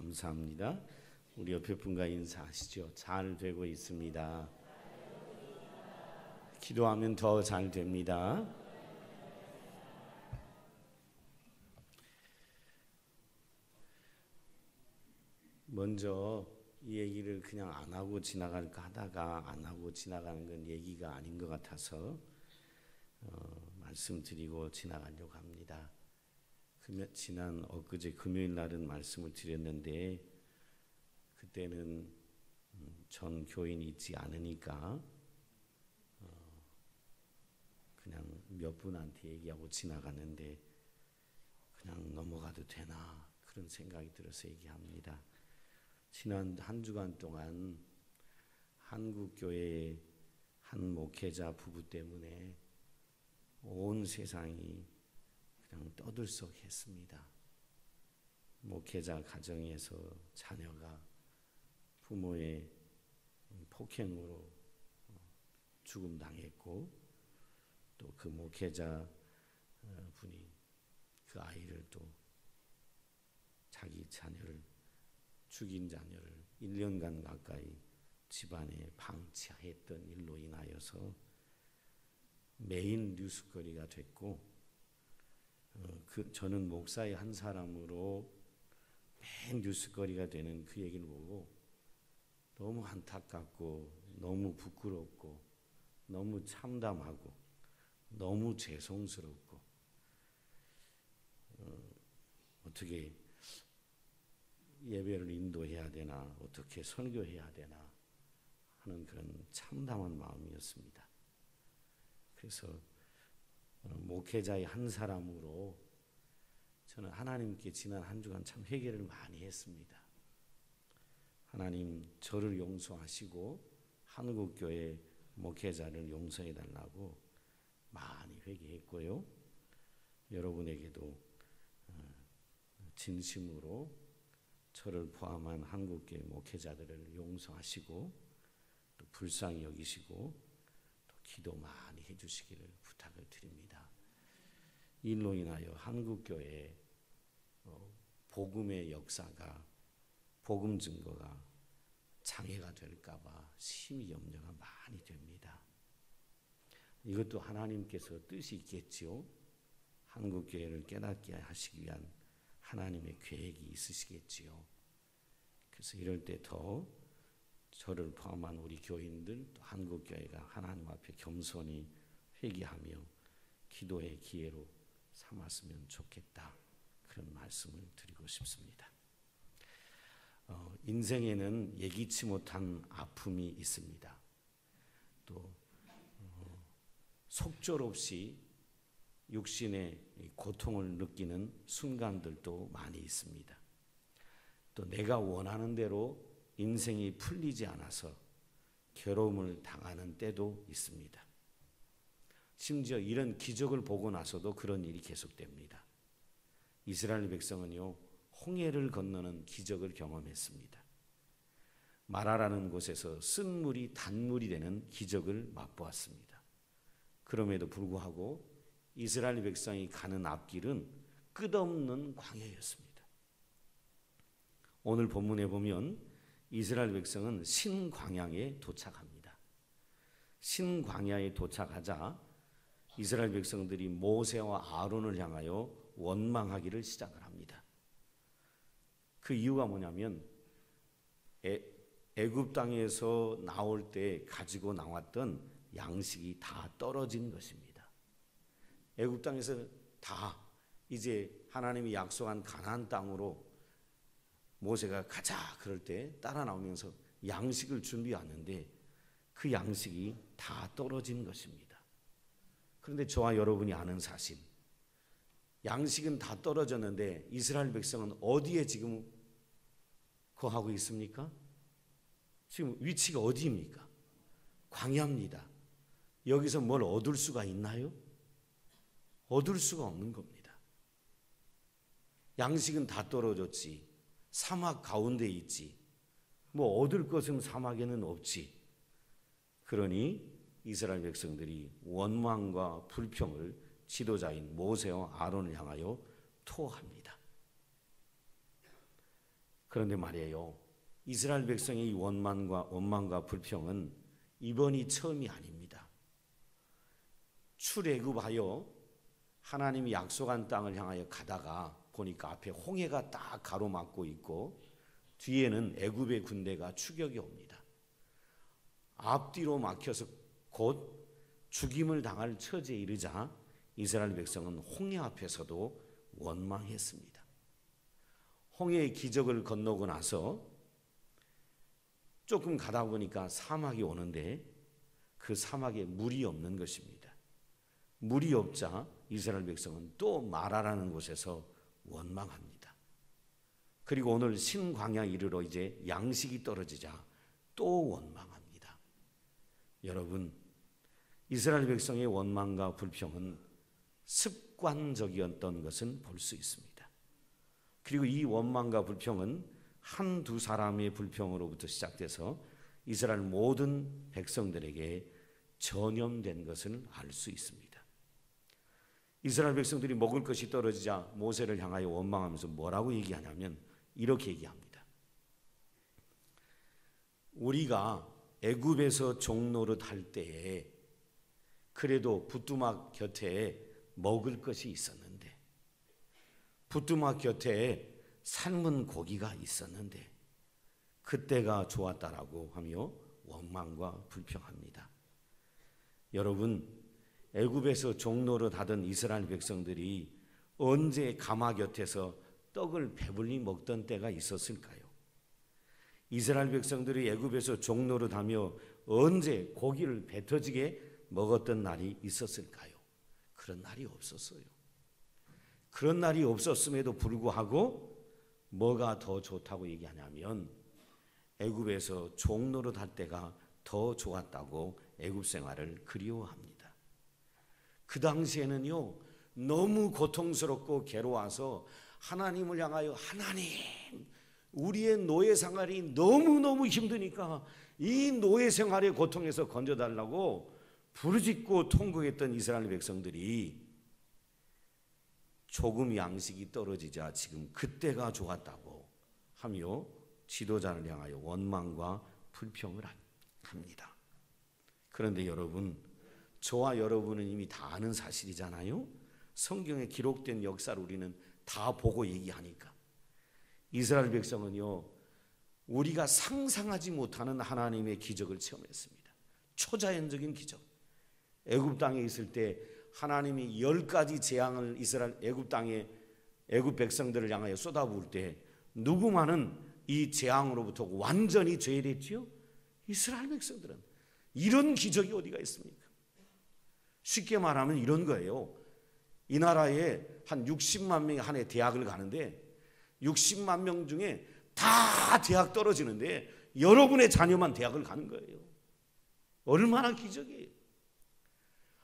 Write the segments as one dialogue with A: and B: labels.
A: 감사합니다. 우리 옆에 분과 인사하시죠. 잘 되고 있습니다. 기도하면 더 잘 됩니다. 먼저 이 얘기를 그냥 안 하고 지나갈까 하다가 안 하고 지나가는 건 얘기가 아닌 것 같아서 말씀드리고 지나가려고 합니다. 지난 엊그제 금요일 날은 말씀을 드렸는데 그때는 전 교인이 있지 않으니까 그냥 몇 분한테 얘기하고 지나갔는데 그냥 넘어가도 되나 그런 생각이 들어서 얘기합니다. 지난 한 주간 동안 한국교회의 한 목회자 부부 때문에 온 세상이 그냥 떠들썩했습니다. 목회자 가정에서 자녀가 부모의 폭행으로 죽음당했고 또 그 목회자 분이 그 아이를 또 자기 자녀를 죽인 자녀를 1년간 가까이 집안에 방치했던 일로 인하여서 메인 뉴스거리가 됐고 저는 목사의 한 사람으로 맨 뉴스거리가 되는 그 얘기를 보고 너무 안타깝고 너무 부끄럽고 너무 참담하고 너무 죄송스럽고 어떻게 예배를 인도해야 되나 어떻게 설교해야 되나 하는 그런 참담한 마음이었습니다. 그래서 목회자의 한 사람으로 저는 하나님께 지난 한 주간 참 회개를 많이 했습니다. 하나님 저를 용서하시고 한국교회 목회자를 용서해 달라고 많이 회개했고요. 여러분에게도 진심으로 저를 포함한 한국교회 목회자들을 용서하시고 또 불쌍히 여기시고 또 기도 많이 해주시기를 부탁을 드립니다. 일로 인하여 한국교회 복음의 역사가 복음 증거가 장애가 될까봐 심히 염려가 많이 됩니다. 이것도 하나님께서 뜻이 있겠지요. 한국교회를 깨닫게 하시기 위한 하나님의 계획이 있으시겠지요. 그래서 이럴 때 더 저를 포함한 우리 교인들 또 한국교회가 하나님 앞에 겸손히 회개하며 기도의 기회로 삼았으면 좋겠다. 그런 말씀을 드리고 싶습니다. 인생에는 예기치 못한 아픔이 있습니다. 또 속절없이 육신의 고통을 느끼는 순간들도 많이 있습니다. 또 내가 원하는 대로 인생이 풀리지 않아서 괴로움을 당하는 때도 있습니다. 심지어 이런 기적을 보고 나서도 그런 일이 계속됩니다. 이스라엘 백성은요, 홍해를 건너는 기적을 경험했습니다. 마라라는 곳에서 쓴 물이 단물이 되는 기적을 맛보았습니다. 그럼에도 불구하고 이스라엘 백성이 가는 앞길은 끝없는 광야였습니다. 오늘 본문에 보면 이스라엘 백성은 신광야에 도착합니다. 신광야에 도착하자 이스라엘 백성들이 모세와 아론을 향하여 원망하기를 시작을 합니다. 그 이유가 뭐냐면 애굽 땅에서 나올 때 가지고 나왔던 양식이 다 떨어진 것입니다. 애굽 땅에서 다 이제 하나님이 약속한 가나안 땅으로 모세가 가자 그럴 때 따라 나오면서 양식을 준비하는데 그 양식이 다 떨어진 것입니다. 그런데 저와 여러분이 아는 사실, 양식은 다 떨어졌는데 이스라엘 백성은 어디에 지금 거하고 있습니까? 지금 위치가 어디입니까? 광야입니다. 여기서 뭘 얻을 수가 있나요? 얻을 수가 없는 겁니다. 양식은 다 떨어졌지. 사막 가운데 있지. 뭐 얻을 것은 사막에는 없지. 그러니 이스라엘 백성들이 원망과 불평을 지도자인 모세와 아론을 향하여 토합니다. 그런데 말이에요, 이스라엘 백성의 이 원망과 불평은 이번이 처음이 아닙니다. 출애굽하여 하나님이 약속한 땅을 향하여 가다가 보니까 앞에 홍해가 딱 가로막고 있고 뒤에는 애굽의 군대가 추격이 옵니다. 앞뒤로 막혀서 곧 죽임을 당할 처지에 이르자 이스라엘 백성은 홍해 앞에서도 원망했습니다. 홍해의 기적을 건너고 나서 조금 가다 보니까 사막이 오는데 그 사막에 물이 없는 것입니다. 물이 없자 이스라엘 백성은 또 마라라는 곳에서 원망합니다. 그리고 오늘 신광야 이르러 이제 양식이 떨어지자 또 원망합니다. 여러분, 이스라엘 백성의 원망과 불평은 습관적이었던 것은 볼 수 있습니다. 그리고 이 원망과 불평은 한두 사람의 불평으로부터 시작돼서 이스라엘 모든 백성들에게 전염된 것을 알 수 있습니다. 이스라엘 백성들이 먹을 것이 떨어지자 모세를 향하여 원망하면서 뭐라고 얘기하냐면 이렇게 얘기합니다. 우리가 애굽에서 종노릇 할 때에 그래도 부뚜막 곁에 먹을 것이 있었는데, 부뚜막 곁에 삶은 고기가 있었는데 그때가 좋았다라고 하며 원망과 불평합니다. 여러분, 애굽에서 종노릇 하던 이스라엘 백성들이 언제 가마 곁에서 떡을 배불리 먹던 때가 있었을까요? 이스라엘 백성들이 애굽에서 종노릇하며 언제 고기를 배 터지게 먹었던 날이 있었을까요? 그런 날이 없었어요. 그런 날이 없었음에도 불구하고 뭐가 더 좋다고 얘기하냐면 애굽에서 종노릇 할 때가 더 좋았다고 애굽 생활을 그리워합니다. 그 당시에는요, 너무 고통스럽고 괴로워서 하나님을 향하여 하나님, 우리의 노예 생활이 너무너무 힘드니까 이 노예 생활의 고통에서 건져달라고 부르짖고 통곡했던 이스라엘 백성들이 조금 양식이 떨어지자 지금 그때가 좋았다고 하며 지도자를 향하여 원망과 불평을 합니다. 그런데 여러분, 저와 여러분은 이미 다 아는 사실이잖아요. 성경에 기록된 역사를 우리는 다 보고 얘기하니까. 이스라엘 백성은요, 우리가 상상하지 못하는 하나님의 기적을 체험했습니다. 초자연적인 기적. 애굽 땅에 있을 때 하나님이 10가지 재앙을 애굽 땅에 애굽 백성들을 향하여 쏟아부을 때 누구만은 이 재앙으로부터 완전히 제외됐지요? 이스라엘 백성들은. 이런 기적이 어디가 있습니까? 쉽게 말하면 이런 거예요. 이 나라에 한 60만 명이 한 해 대학을 가는데 60만 명 중에 다 대학 떨어지는데 여러분의 자녀만 대학을 가는 거예요. 얼마나 기적이에요.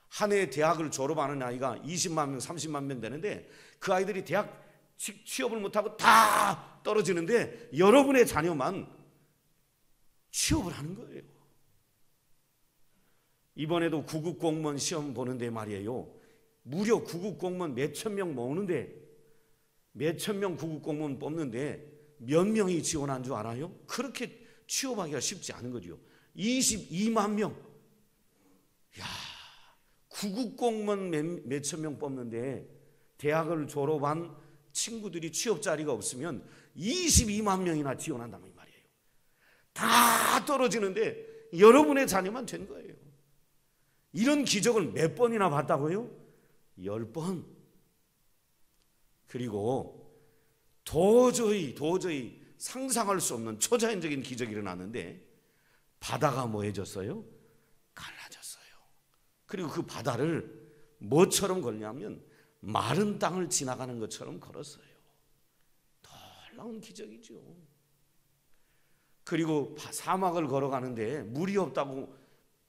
A: 한 해 대학을 졸업하는 아이가 20만 명, 30만 명 되는데 그 아이들이 대학 취업을 못하고 다 떨어지는데 여러분의 자녀만 취업을 하는 거예요. 이번에도 구급 공무원 시험 보는데 말이에요, 무려 구급 공무원 몇천 명 모으는데 몇천 명 구급 공무원 뽑는데 몇 명이 지원한 줄 알아요? 그렇게 취업하기가 쉽지 않은 거죠. 22만 명. 야, 구급 공무원 몇천 명 뽑는데 대학을 졸업한 친구들이 취업 자리가 없으면 22만 명이나 지원한단 말이에요. 다 떨어지는데 여러분의 자녀만 된 거예요. 이런 기적을 몇 번이나 봤다고요? 10번. 그리고 도저히 상상할 수 없는 초자연적인 기적이 일어났는데 바다가 뭐 해졌어요? 갈라졌어요. 그리고 그 바다를 뭐처럼 걸냐면 마른 땅을 지나가는 것처럼 걸었어요. 놀라운 기적이죠. 그리고 사막을 걸어가는데 물이 없다고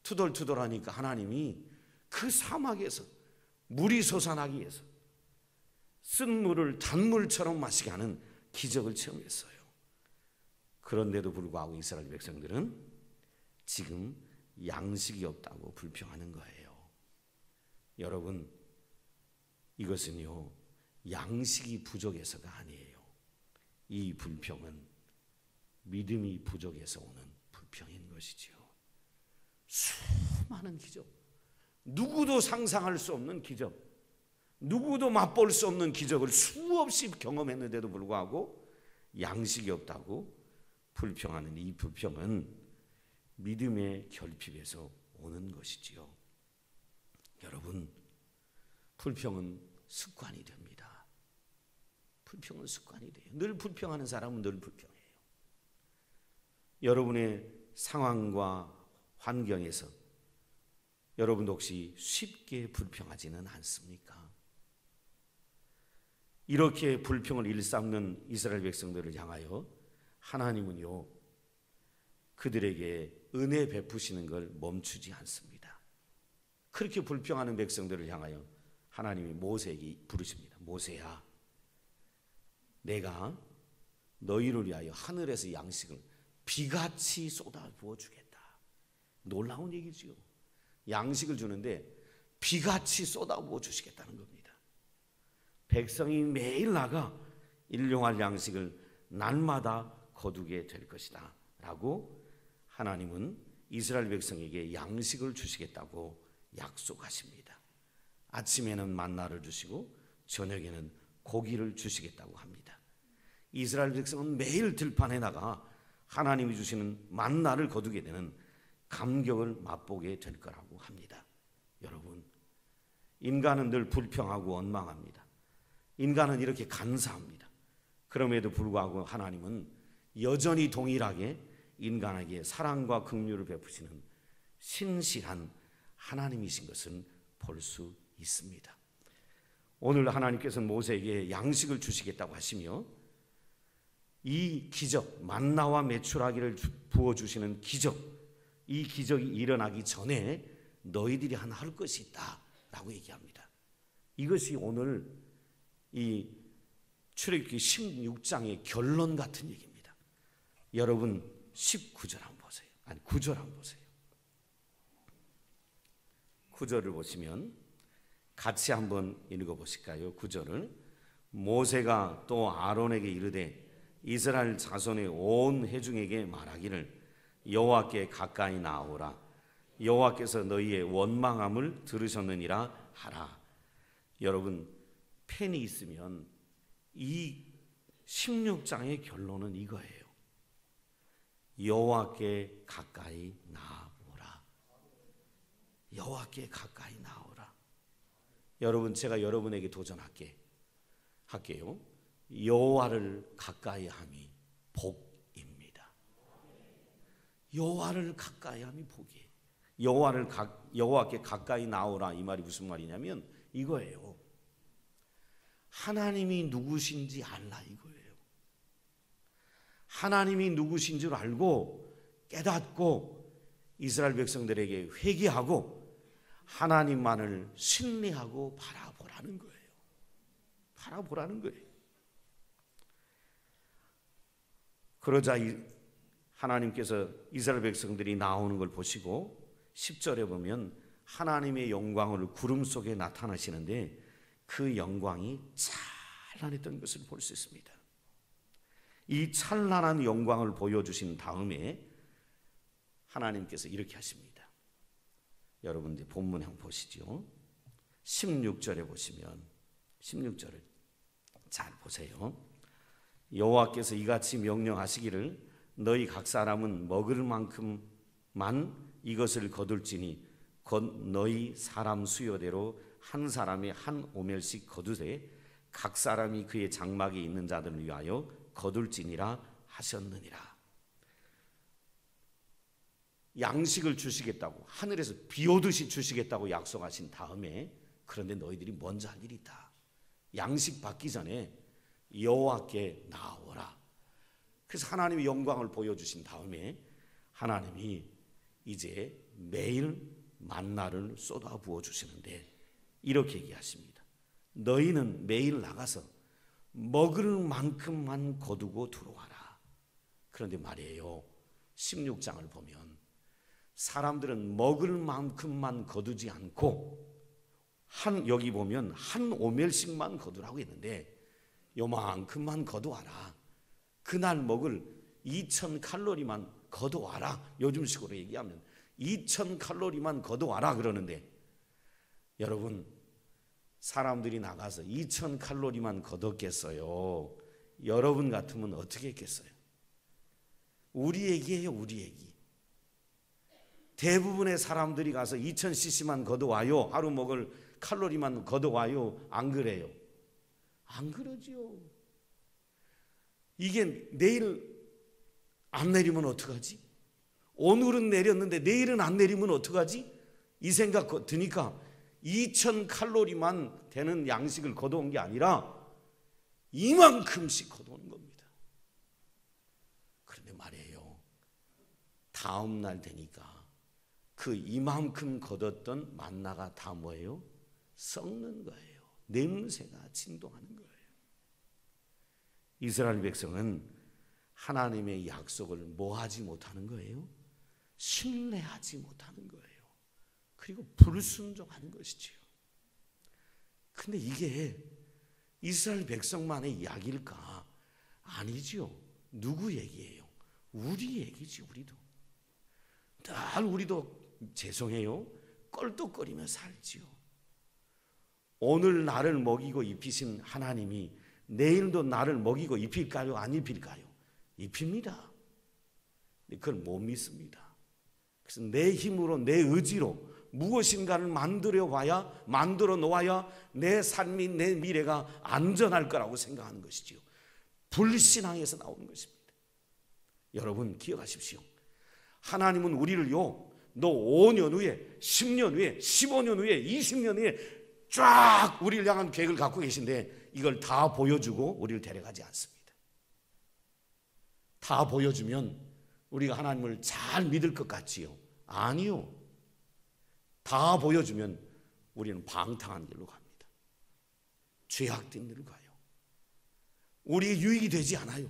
A: 투덜투덜하니까 하나님이 그 사막에서 물이 솟아나기 위해서 쓴 물을 단물처럼 마시게 하는 기적을 체험했어요. 그런데도 불구하고 이스라엘 백성들은 지금 양식이 없다고 불평하는 거예요. 여러분, 이것은요, 양식이 부족해서가 아니에요. 이 불평은 믿음이 부족해서 오는 불평인 것이지요. 수많은 기적, 누구도 상상할 수 없는 기적, 누구도 맛볼 수 없는 기적을 수없이 경험했는데도 불구하고 양식이 없다고 불평하는 이 불평은 믿음의 결핍에서 오는 것이지요. 여러분, 불평은 습관이 됩니다. 불평은 습관이 돼요. 늘 불평하는 사람은 늘 불평해요. 여러분의 상황과 환경에서 여러분도 혹시 쉽게 불평하지는 않습니까? 이렇게 불평을 일삼는 이스라엘 백성들을 향하여 하나님은요, 그들에게 은혜 베푸시는 걸 멈추지 않습니다. 그렇게 불평하는 백성들을 향하여 하나님이 모세에게 부르십니다. 모세야, 내가 너희를 위하여 하늘에서 양식을 비같이 쏟아 부어주겠다. 놀라운 얘기지요. 양식을 주는데 비같이 쏟아 부어주시겠다는 겁니다. 백성이 매일 나가 일용할 양식을 날마다 거두게 될 것이다 라고 하나님은 이스라엘 백성에게 양식을 주시겠다고 약속하십니다. 아침에는 만나를 주시고 저녁에는 고기를 주시겠다고 합니다. 이스라엘 백성은 매일 들판에 나가 하나님이 주시는 만나를 거두게 되는 감격을 맛보게 될 거라고 합니다. 여러분, 인간은 늘 불평하고 원망합니다. 인간은 이렇게 간사합니다. 그럼에도 불구하고 하나님은 여전히 동일하게 인간에게 사랑과 긍휼을 베푸시는 신실한 하나님이신 것을 볼 수 있습니다. 오늘 하나님께서는 모세에게 양식을 주시겠다고 하시며 이 기적, 만나와 메추라기를 부어주시는 기적, 이 기적이 일어나기 전에 너희들이 하나 할 것이 있다 라고 얘기합니다. 이것이 오늘 이 출애굽기 16장의 결론 같은 얘기입니다. 여러분 19절 한번 보세요. 아니 9절 한번 보세요. 9절을 보시면 같이 한번 읽어보실까요? 9절을 모세가 또 아론에게 이르되 이스라엘 자손의 온 회중에게 말하기를 여호와께 가까이 나오라. 여호와께서 너희의 원망함을 들으셨느니라 하라. 여러분, 펜이 있으면 이 16장의 결론은 이거예요. 여호와께 가까이 나오라. 여호와께 가까이 나오라. 여러분, 제가 여러분에게 도전할게요. 여호와를 가까이 함이 복입니다. 여호와를 가까이 함이 복이에요. 여호와께 가까이 나오라, 이 말이 무슨 말이냐면 이거예요. 하나님이 누구신지 알라, 이거예요. 하나님이 누구신 줄 알고 깨닫고 이스라엘 백성들에게 회개하고 하나님만을 신뢰하고 바라보라는 거예요. 바라보라는 거예요. 그러자 하나님께서 이스라엘 백성들이 나오는 걸 보시고 10절에 보면 하나님의 영광을 구름 속에 나타나시는데 그 영광이 찬란했던 것을 볼 수 있습니다. 이 찬란한 영광을 보여주신 다음에 하나님께서 이렇게 하십니다. 여러분들 본문 한번 보시죠. 16절에 보시면 16절을 잘 보세요. 여호와께서 이같이 명령하시기를 너희 각 사람은 먹을 만큼만 이것을 거둘지니 곧 너희 사람 수요대로 한 사람이 한 오멜씩 거두되 각 사람이 그의 장막에 있는 자들을 위하여 거둘지니라 하셨느니라. 양식을 주시겠다고, 하늘에서 비 오듯이 주시겠다고 약속하신 다음에 그런데 너희들이 먼저 할 일이 있다. 양식 받기 전에 여호와께 나오라. 그래서 하나님의 영광을 보여주신 다음에 하나님이 이제 매일 만나를 쏟아 부어 주시는데 이렇게 얘기하십니다. 너희는 매일 나가서 먹을 만큼만 거두고 들어와라. 그런데 말이에요, 16장을 보면 사람들은 먹을 만큼만 거두지 않고 여기 보면 한 오멜씩만 거두라고 했는데 요만큼만 거두어라. 그날 먹을 2000칼로리만 걷어와라. 요즘식으로 얘기하면 2000칼로리만 걷어와라 그러는데, 여러분, 사람들이 나가서 2000칼로리만 걷었겠어요? 여러분 같으면 어떻게 했겠어요? 우리 얘기예요, 우리 얘기. 대부분의 사람들이 가서 2000cc만 걷어와요. 하루 먹을 칼로리만 걷어와요. 안 그래요? 안 그러지요. 이게 내일 안 내리면 어떡하지? 오늘은 내렸는데 내일은 안 내리면 어떡하지? 이 생각 드니까 2000칼로리만 되는 양식을 걷어온 게 아니라 이만큼씩 걷어오는 겁니다. 그런데 말이에요, 다음 날 되니까 그 이만큼 걷었던 만나가 다 뭐예요? 썩는 거예요. 냄새가 진동하는 거예요. 이스라엘 백성은 하나님의 약속을 뭐하지 못하는 거예요? 신뢰하지 못하는 거예요. 그리고 불순종하는 것이지요. 근데 이게 이스라엘 백성만의 이야기일까? 아니지요. 누구 얘기예요? 우리 얘기지. 우리도 늘 우리도 죄송해요, 껄떡거리며 살지요. 오늘 나를 먹이고 입히신 하나님이 내일도 나를 먹이고 입힐까요? 안 입힐까요? 입힙니다. 근데 그걸 못 믿습니다. 그래서 내 힘으로, 내 의지로 무엇인가를 만들어 놓아야 내 삶이, 내 미래가 안전할 거라고 생각하는 것이지요. 불신앙에서 나오는 것입니다. 여러분 기억하십시오. 하나님은 우리를요, 너 5년 후에, 10년 후에, 15년 후에, 20년 후에 쫙 우리를 향한 계획을 갖고 계신데, 이걸 다 보여주고 우리를 데려가지 않습니다. 다 보여주면 우리가 하나님을 잘 믿을 것 같지요? 아니요. 다 보여주면 우리는 방탕한 길로 갑니다. 죄악된 길로 가요. 우리의 유익이 되지 않아요.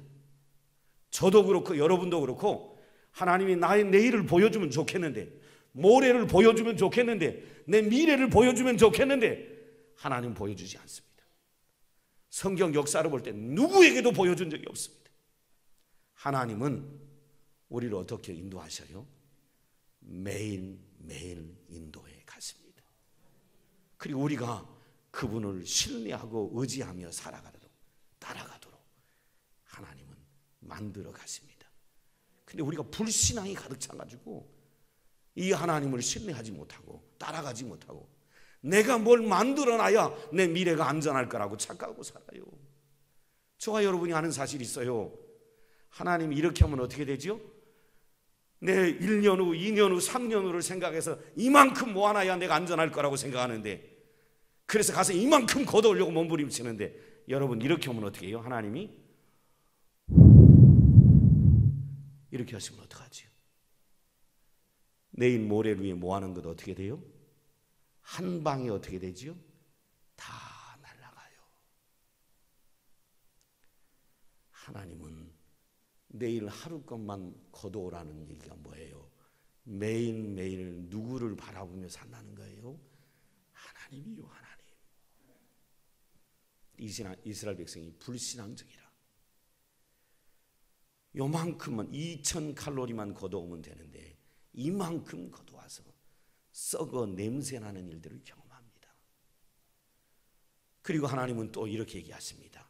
A: 저도 그렇고 여러분도 그렇고, 하나님이 나의 내일을 보여주면 좋겠는데, 모레를 보여주면 좋겠는데, 내 미래를 보여주면 좋겠는데 하나님 보여주지 않습니다. 성경 역사를 볼 때 누구에게도 보여준 적이 없습니다. 하나님은 우리를 어떻게 인도하셔요? 매일매일 인도해 가십니다. 그리고 우리가 그분을 신뢰하고 의지하며 살아가도록, 따라가도록 하나님은 만들어 가십니다. 근데 우리가 불신앙이 가득 차가지고 이 하나님을 신뢰하지 못하고 따라가지 못하고, 내가 뭘 만들어놔야 내 미래가 안전할 거라고 착각하고 살아요. 저와 여러분이 아는 사실이 있어요. 하나님이 이렇게 하면 어떻게 되죠? 내 1년 후, 2년 후, 3년 후를 생각해서 이만큼 모아놔야 내가 안전할 거라고 생각하는데, 그래서 가서 이만큼 걷어오려고 몸부림치는데, 여러분 이렇게 하면 어떻게 해요? 하나님이 이렇게 하시면 어떡하지요? 내일 모레를 위해 모아놓은 것 어떻게 돼요? 한 방에 어떻게 되지요? 다 날아가요. 하나님은 내일 하루 것만 거둬오라는 얘기가 뭐예요? 매일매일 누구를 바라보며 산다는 거예요? 하나님이요, 하나님. 이스라엘 백성이 불신앙적이라. 요만큼만 2000칼로리만 걷어오면 되는데 이만큼 걷어와서 썩어 냄새나는 일들을 경험합니다. 그리고 하나님은 또 이렇게 얘기하십니다.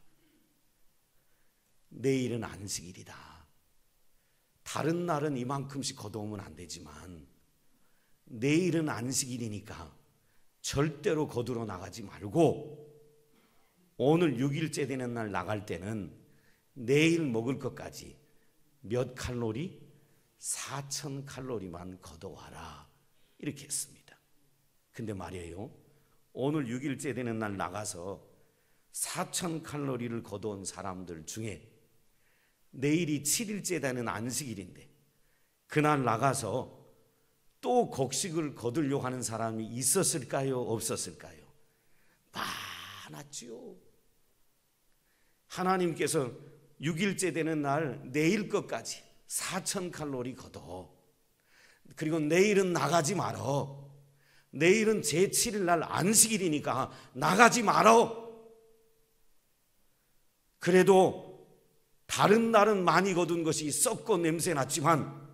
A: 내일은 안식일이다. 다른 날은 이만큼씩 걷어오면 안 되지만 내일은 안식일이니까 절대로 거두러 나가지 말고, 오늘 6일째 되는 날 나갈 때는 내일 먹을 것까지 몇 칼로리? 4000칼로리만 걷어와라. 이렇게 했습니다. 근데 말이에요, 오늘 6일째 되는 날 나가서 4000칼로리를 걷어온 사람들 중에 내일이 7일째 되는 안식일인데 그날 나가서 또 곡식을 거두려고 하는 사람이 있었을까요? 없었을까요? 많았지요. 하나님께서 6일째 되는 날 내일 것까지 4000칼로리 걷어. 그리고 내일은 나가지 말어. 내일은 제7일 날 안식일이니까 나가지 말어. 그래도 다른 날은 많이 거둔 것이 썩고 냄새 났지만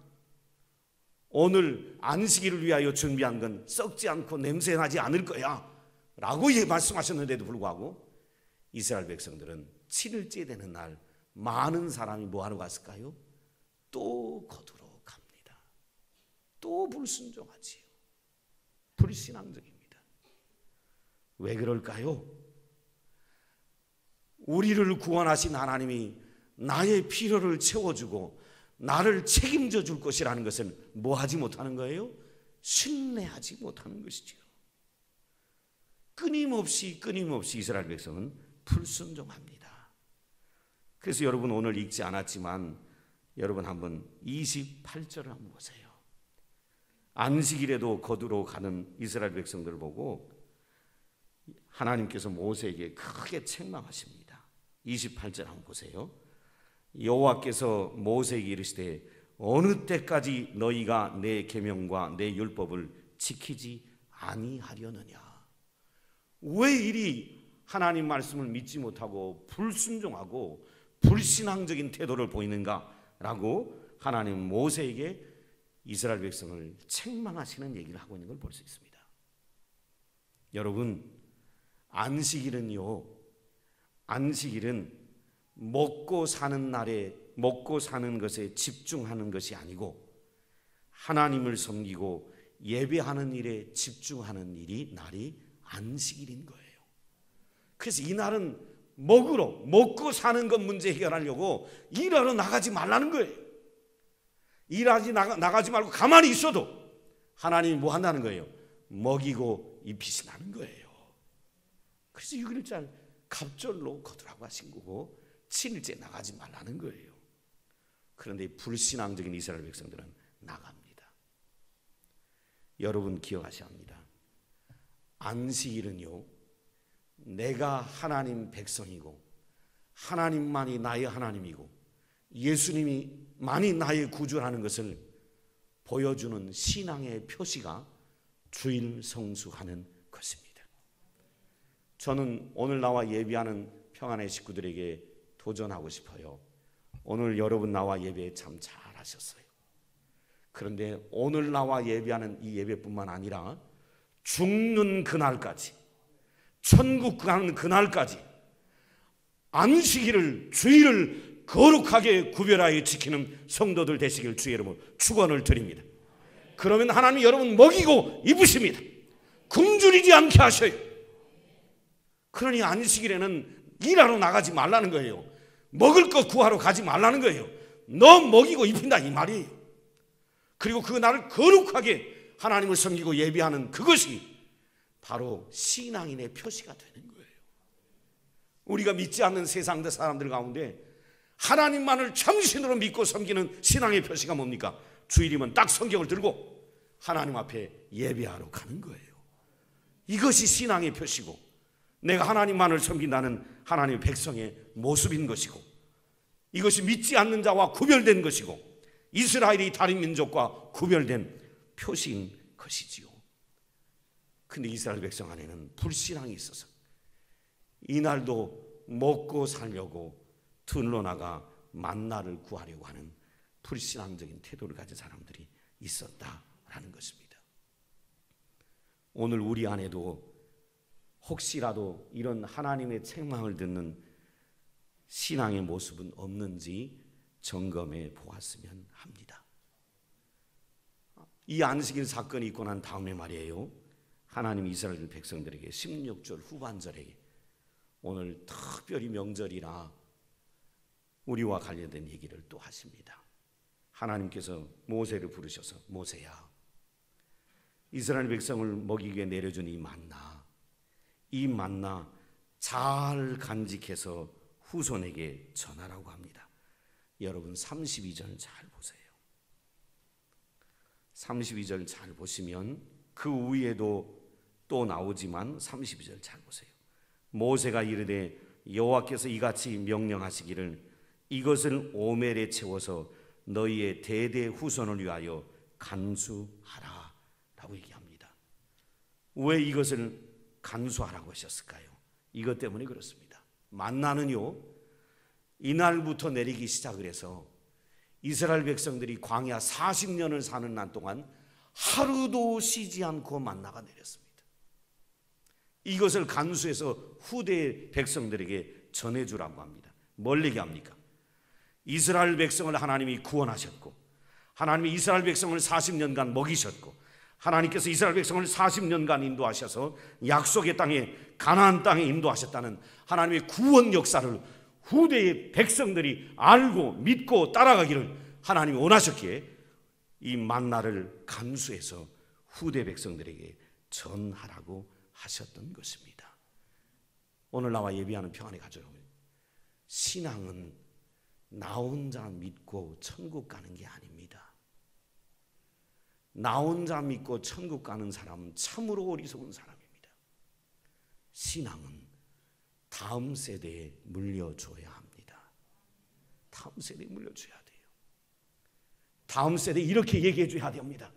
A: 오늘 안식일을 위하여 준비한 건 썩지 않고 냄새 나지 않을 거야 라고 말씀하셨는데도 불구하고 이스라엘 백성들은 7일째 되는 날 많은 사람이 뭐하러 갔을까요? 또 거두러 갑니다. 또 불순종하지요. 불신앙적입니다. 왜 그럴까요? 우리를 구원하신 하나님이 나의 필요를 채워주고 나를 책임져 줄 것이라는 것을 뭐 하지 못하는 거예요? 신뢰하지 못하는 것이죠. 끊임없이 이스라엘 백성은 불순종합니다. 그래서 여러분 오늘 읽지 않았지만 여러분 한번 28절을 한번 보세요. 안식일에도 거두러 가는 이스라엘 백성들을 보고 하나님께서 모세에게 크게 책망하십니다. 28절 한번 보세요. 여호와께서 모세에게 이르시되 어느 때까지 너희가 내 계명과 내 율법을 지키지 아니하려느냐. 왜 이리 하나님 말씀을 믿지 못하고 불순종하고 불신앙적인 태도를 보이는가라고 하나님 모세에게 이스라엘 백성을 책망하시는 얘기를 하고 있는 걸 볼 수 있습니다. 여러분, 안식일은요, 안식일은 먹고 사는 날에 먹고 사는 것에 집중하는 것이 아니고 하나님을 섬기고 예배하는 일에 집중하는 날이 안식일인 거예요. 그래서 이 날은 먹고 사는 것 문제 해결하려고 일하러 나가지 말라는 거예요. 나가지 말고 가만히 있어도 하나님이 뭐 한다는 거예요? 먹이고 입히신다는 거예요. 그래서 6일절 갑절로 거두라고 하신 거고 7일째 나가지 말라는 거예요. 그런데 불신앙적인 이스라엘 백성들은 나갑니다. 여러분 기억하셔야 합니다. 안식일은요, 내가 하나님 백성이고 하나님만이 나의 하나님이고 예수님이만이 나의 구주라는 것을 보여주는 신앙의 표시가 주일 성수하는 것입니다. 저는 오늘 나와 예배하는 평안의 식구들에게 도전하고 싶어요. 오늘 여러분 나와 예배 참 잘하셨어요. 그런데 오늘 나와 예배하는 이 예배뿐만 아니라 죽는 그날까지, 천국 가는 그날까지 안식일을, 주일을 거룩하게 구별하여 지키는 성도들 되시길 주의 이름으로 축원을 드립니다. 그러면 하나님이 여러분 먹이고 입으십니다. 굶주리지 않게 하셔요. 그러니 안식일에는 일하러 나가지 말라는 거예요. 먹을 것 구하러 가지 말라는 거예요. 너 먹이고 입힌다 이 말이에요. 그리고 그 날을 거룩하게 하나님을 섬기고 예배하는 그것이 바로 신앙인의 표시가 되는 거예요. 우리가 믿지 않는 세상 사람들 가운데 하나님만을 참신으로 믿고 섬기는 신앙의 표시가 뭡니까? 주일이면 딱 성경을 들고 하나님 앞에 예배하러 가는 거예요. 이것이 신앙의 표시고 내가 하나님만을 섬긴다는 하나님의 백성의 모습인 것이고 이것이 믿지 않는 자와 구별된 것이고 이스라엘이 다른 민족과 구별된 표시인 것이지요. 근데 이스라엘 백성 안에는 불신앙이 있어서 이날도 먹고 살려고 들러나가 만나를 구하려고 하는 불신앙적인 태도를 가진 사람들이 있었다라는 것입니다. 오늘 우리 안에도 혹시라도 이런 하나님의 책망을 듣는 신앙의 모습은 없는지 점검해 보았으면 합니다. 이 안식일 사건이 있고 난 다음에 말이에요, 하나님 이스라엘 백성들에게 16절 후반절에 오늘 특별히 명절이라 우리와 관련된 얘기를 또 하십니다. 하나님께서 모세를 부르셔서 모세야, 이스라엘 백성을 먹이기 위해 내려준 이 만나 잘 간직해서 후손에게 전하라고 합니다. 여러분 32절 잘 보세요. 32절 잘 보시면 그 위에도 또 나오지만 32절 잘 보세요. 모세가 이르되 여호와께서 이같이 명령하시기를 이것을 오멜에 채워서 너희의 대대 후손을 위하여 간수하라 라고 얘기합니다. 왜 이것을 간수하라고 하셨을까요? 이것 때문에 그렇습니다. 만나는요, 이날부터 내리기 시작을 해서 이스라엘 백성들이 광야 40년을 사는 날 동안 하루도 쉬지 않고 만나가 내렸습니다. 이것을 간수해서 후대 백성들에게 전해주라고 합니다. 뭘 얘기합니까? 이스라엘 백성을 하나님이 구원하셨고, 하나님이 이스라엘 백성을 40년간 먹이셨고, 하나님께서 이스라엘 백성을 40년간 인도하셔서 약속의 땅에, 가나안 땅에 인도하셨다는 하나님의 구원 역사를 후대의 백성들이 알고 믿고 따라가기를 하나님이 원하셨기에 이 만나를 간수해서 후대 백성들에게 전하라고 하셨던 것입니다. 오늘 나와 예비하는 평안의 가족 여러분, 신앙은 나 혼자 믿고 천국 가는 게 아닙니다. 나 혼자 믿고 천국 가는 사람은 참으로 어리석은 사람입니다. 신앙은 다음 세대에 물려줘야 합니다. 다음 세대에 물려줘야 돼요. 다음 세대에 이렇게 얘기해 줘야 됩니다.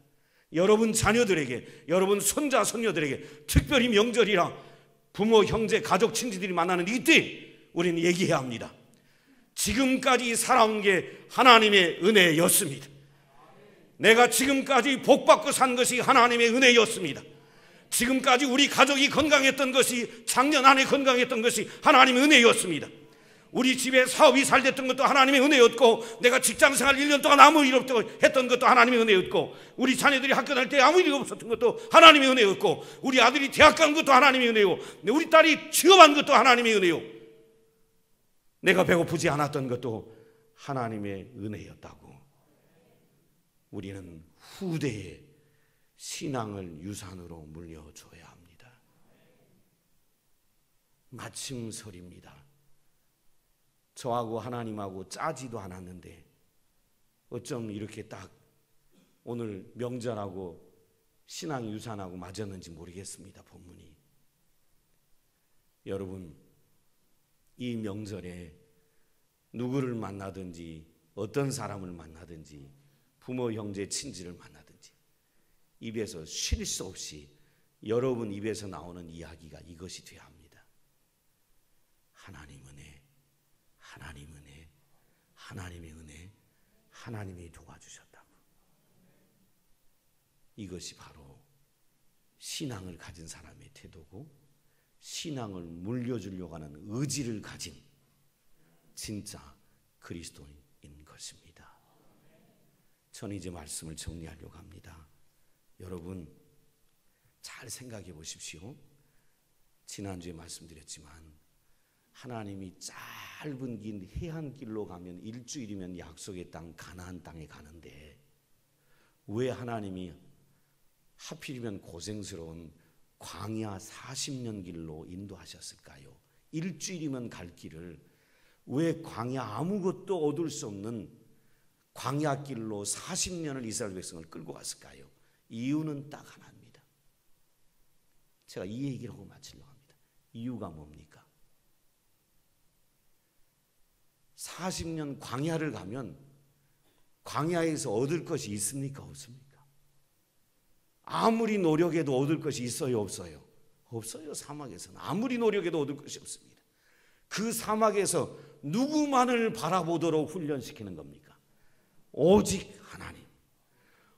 A: 여러분 자녀들에게, 여러분 손자 손녀들에게, 특별히 명절이라 부모, 형제, 가족, 친지들이 만나는 이때 우리는 얘기해야 합니다. 지금까지 살아온 게 하나님의 은혜였습니다. 내가 지금까지 복받고 산 것이 하나님의 은혜였습니다. 지금까지 우리 가족이 건강했던 것이, 작년 안에 건강했던 것이 하나님의 은혜였습니다. 우리 집에 사업이 잘 됐던 것도 하나님의 은혜였고, 내가 직장생활 1년 동안 아무 일 없다고 했던 것도 하나님의 은혜였고, 우리 자녀들이 학교 다닐 때 아무 일이 없었던 것도 하나님의 은혜였고, 우리 아들이 대학 간 것도 하나님의 은혜요, 우리 딸이 취업한 것도 하나님의 은혜요, 내가 배고프지 않았던 것도 하나님의 은혜였다고. 우리는 후대에 신앙을 유산으로 물려줘야 합니다. 마침설입니다. 저하고 하나님하고 짜지도 않았는데 어쩜 이렇게 딱 오늘 명절하고 신앙 유산하고 맞았는지 모르겠습니다. 본문이. 여러분, 이 명절에 누구를 만나든지 어떤 사람을 만나든지 부모, 형제, 친지를 만나든지 입에서 쉴 수 없이 여러분 입에서 나오는 이야기가 이것이 되어야 합니다. 하나님 은혜, 하나님 은혜, 하나님의 은혜, 하나님이 도와주셨다고. 이것이 바로 신앙을 가진 사람의 태도고, 신앙을 물려주려고 하는 의지를 가진 진짜 그리스도인 것입니다. 저는 이제 말씀을 정리하려고 합니다. 여러분 잘 생각해 보십시오. 지난주에 말씀드렸지만 하나님이 짧은 긴 해안길로 가면 일주일이면 약속의 땅 가나안 땅에 가는데 왜 하나님이 하필이면 고생스러운 광야 40년 길로 인도하셨을까요? 일주일이면 갈 길을 왜 광야 아무것도 얻을 수 없는 광야 길로 40년을 이스라엘 백성을 끌고 갔을까요? 이유는 딱 하나입니다. 제가 이 얘기를 하고 마치려고 합니다. 이유가 뭡니까? 40년 광야를 가면 광야에서 얻을 것이 있습니까? 없습니까? 아무리 노력해도 얻을 것이 있어요? 없어요? 없어요. 사막에서는 아무리 노력해도 얻을 것이 없습니다. 그 사막에서 누구만을 바라보도록 훈련시키는 겁니까? 오직 하나님,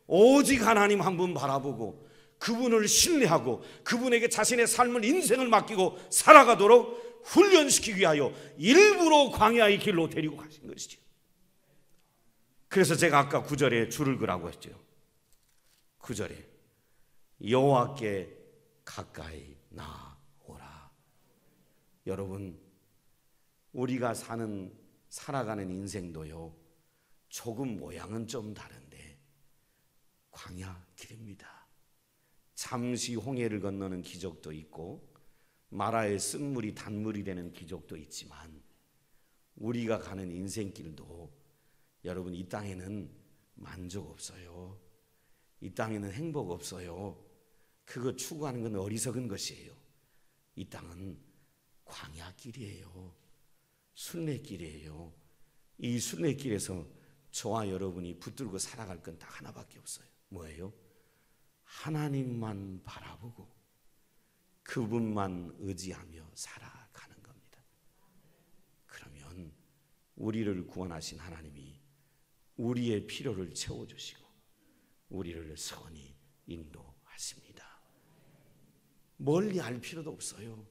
A: 오직 하나님 한 분 바라보고 그분을 신뢰하고 그분에게 자신의 삶을, 인생을 맡기고 살아가도록 훈련시키기 위하여 일부러 광야의 길로 데리고 가신 것이죠. 그래서 제가 아까 9절에 줄을 그라고 했죠. 9절에 여호와께 가까이 나오라. 여러분, 우리가 살아가는 인생도요, 조금 모양은 좀 다른데 광야 길입니다. 잠시 홍해를 건너는 기적도 있고 마라의 쓴물이 단물이 되는 기적도 있지만 우리가 가는 인생길도 여러분 이 땅에는 만족 없어요. 이 땅에는 행복 없어요. 그거 추구하는 건 어리석은 것이에요. 이 땅은 광야길이에요. 순례길이에요. 이 순례길에서 저와 여러분이 붙들고 살아갈 건 딱 하나밖에 없어요. 뭐예요? 하나님만 바라보고 그분만 의지하며 살아가는 겁니다. 그러면 우리를 구원하신 하나님이 우리의 필요를 채워주시고 우리를 선히 인도하십니다. 멀리 알 필요도 없어요.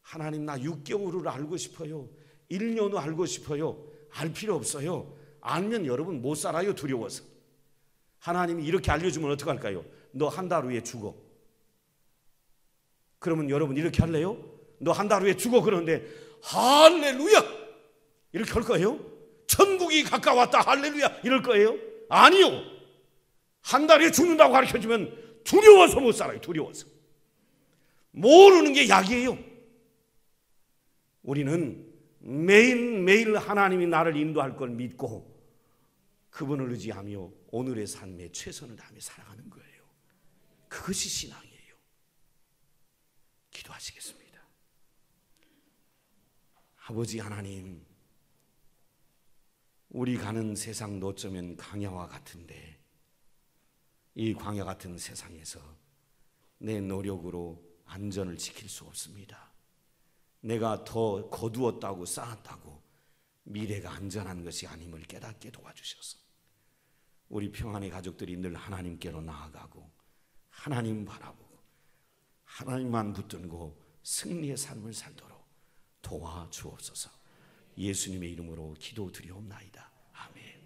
A: 하나님 나 6개월을 알고 싶어요. 1년 후 알고 싶어요. 알 필요 없어요. 알면 여러분 못 살아요. 두려워서. 하나님이 이렇게 알려주면 어떡할까요? 너 한 달 후에 죽어. 그러면 여러분 이렇게 할래요? 너 한 달 후에 죽어. 그러는데 할렐루야 이렇게 할 거예요? 천국이 가까웠다 할렐루야 이럴 거예요? 아니요. 한 달 후에 죽는다고 가르쳐주면 두려워서 못 살아요. 두려워서. 모르는 게 약이에요. 우리는 매일매일 하나님이 나를 인도할 걸 믿고 그분을 의지하며 오늘의 삶에 최선을 다하며 살아가는 거예요. 그것이 신앙이에요. 기도하시겠습니다. 아버지 하나님, 우리 가는 세상 어쩌면 광야와 같은데 이 광야 같은 세상에서 내 노력으로 안전을 지킬 수 없습니다. 내가 더 거두었다고 쌓았다고 미래가 안전한 것이 아님을 깨닫게 도와주셔서 우리 평안의 가족들이 늘 하나님께로 나아가고 하나님 바라보고 하나님만 붙들고 승리의 삶을 살도록 도와주옵소서. 예수님의 이름으로 기도드리옵나이다. 아멘.